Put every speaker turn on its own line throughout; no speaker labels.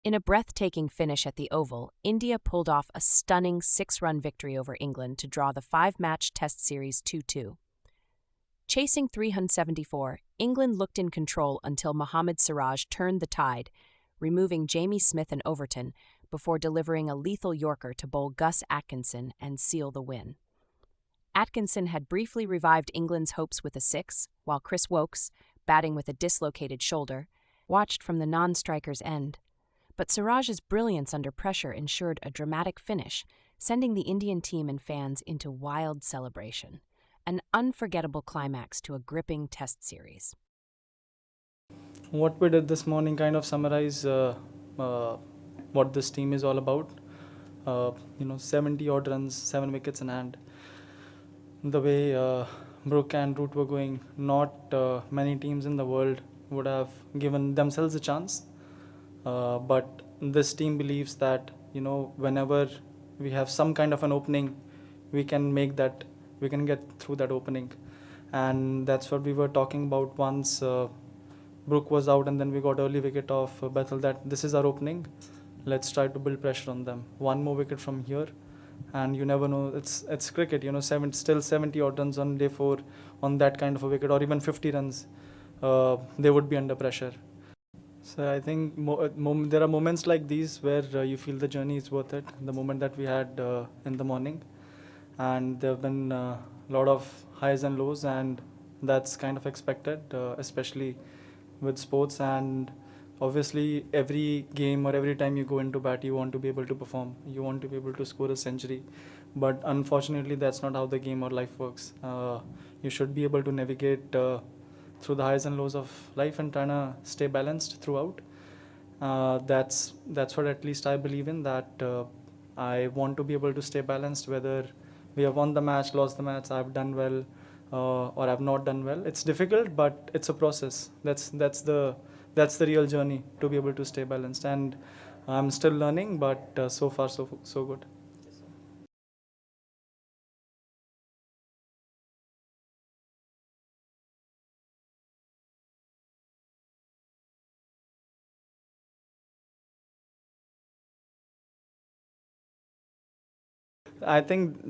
In a breathtaking finish at the Oval, India pulled off a stunning 6-run victory over England to draw the 5-match Test series 2-2. Chasing 374, England looked in control until Mohammad Siraj turned the tide, removing Jamie Smith and Overton before delivering a lethal Yorker to bowl Gus Atkinson and seal the win. Atkinson had briefly revived England's hopes with a 6, while Chris Woakes, batting with a dislocated shoulder, watched from the non-striker's end. But Siraj's brilliance under pressure ensured a dramatic finish, sending the Indian team and fans into wild celebration. An unforgettable climax to a gripping Test series.
What we did this morning kind of summarize what this team is all about. 70 odd runs, 7 wickets in hand. The way Brook and Root were going, not many teams in the world would have given themselves a chance. But this team believes that whenever we have some kind of an opening, we can get through that opening, and that's what we were talking about once Brook was out, and then we got early wicket of Bethel. That this is our opening. Let's try to build pressure on them. One more wicket from here, and you never know. It's cricket, still 70 odd runs on day 4 on that kind of a wicket, or even 50 runs. They would be under pressure. So I think there are moments like these where you feel the journey is worth it. The moment that we had in the morning, and there have been a lot of highs and lows, and that's kind of expected, especially with sports. And obviously every game or every time you go into bat, you want to be able to perform, you want to be able to score a century, but unfortunately that's not how the game or life works. You should be able to navigate through the highs and lows of life and trying to stay balanced throughout. That's what at least I believe in, that I want to be able to stay balanced, whether we have won the match, lost the match, I've done well, or I've not done well. It's difficult, but it's a process. That's the real journey, to be able to stay balanced. And I'm still learning, but so far so good. I think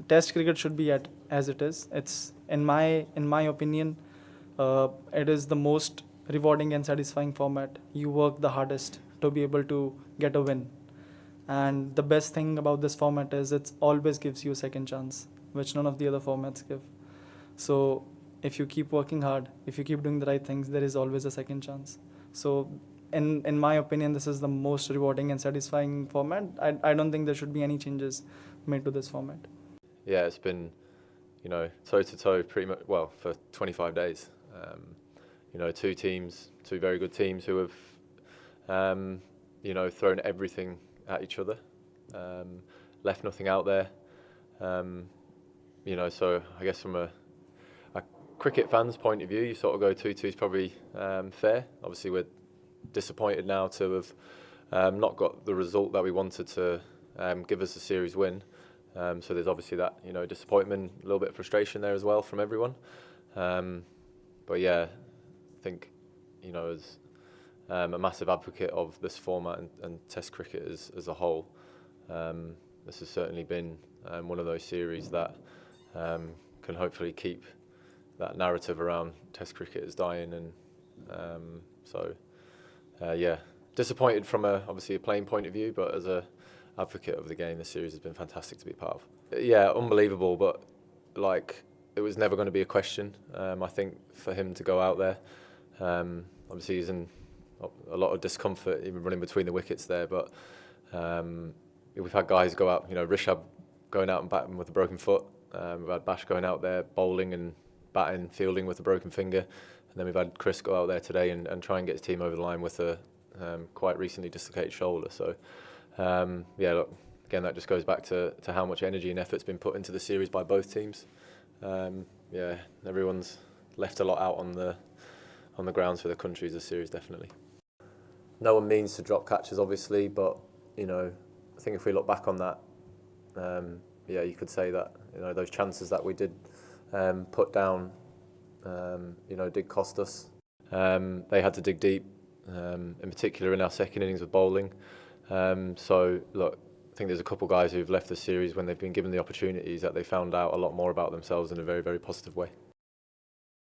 Test cricket should be as it is. It's in my opinion, it is the most rewarding and satisfying format. You work the hardest to be able to get a win, and the best thing about this format is it always gives you a second chance, which none of the other formats give. So if you keep working hard, if you keep doing the right things, there is always a second chance. So in my opinion, this is the most rewarding and satisfying format. I don't think there should be any changes made to this format.
Yeah, it's been, toe to toe pretty much, well, for 25 days. Two very good teams who have, thrown everything at each other, left nothing out there. So I guess from a cricket fan's point of view, you sort of go 2-2 is probably fair. Obviously, we're disappointed now to have not got the result that we wanted to give us a series win. So there's obviously that disappointment, a little bit of frustration there as well from everyone. But yeah, I think as a massive advocate of this format and Test cricket as a whole, this has certainly been one of those series that can hopefully keep that narrative around Test cricket as dying. And yeah, disappointed from obviously a playing point of view, but as a advocate of the game, this series has been fantastic to be a part of. Yeah, unbelievable, but it was never going to be a question. I think for him to go out there, obviously he's in a lot of discomfort even running between the wickets there, but we've had guys go out, Rishabh going out and batting with a broken foot. We've had Bash going out there bowling and batting, fielding with a broken finger, and then we've had Chris go out there today and try and get his team over the line with a quite recently dislocated shoulder. So yeah, look, again, that just goes back to how much energy and effort's been put into the series by both teams. Yeah, everyone's left a lot out on the grounds for the countries this series, definitely. No one means to drop catches, obviously, but I think if we look back on that, yeah, you could say that those chances that we did put down, did cost us. They had to dig deep. in particular in our second innings with bowling. So look, I think there's a couple guys who've left the series when they've been given the opportunities that they found out a lot more about themselves in a very, very positive way.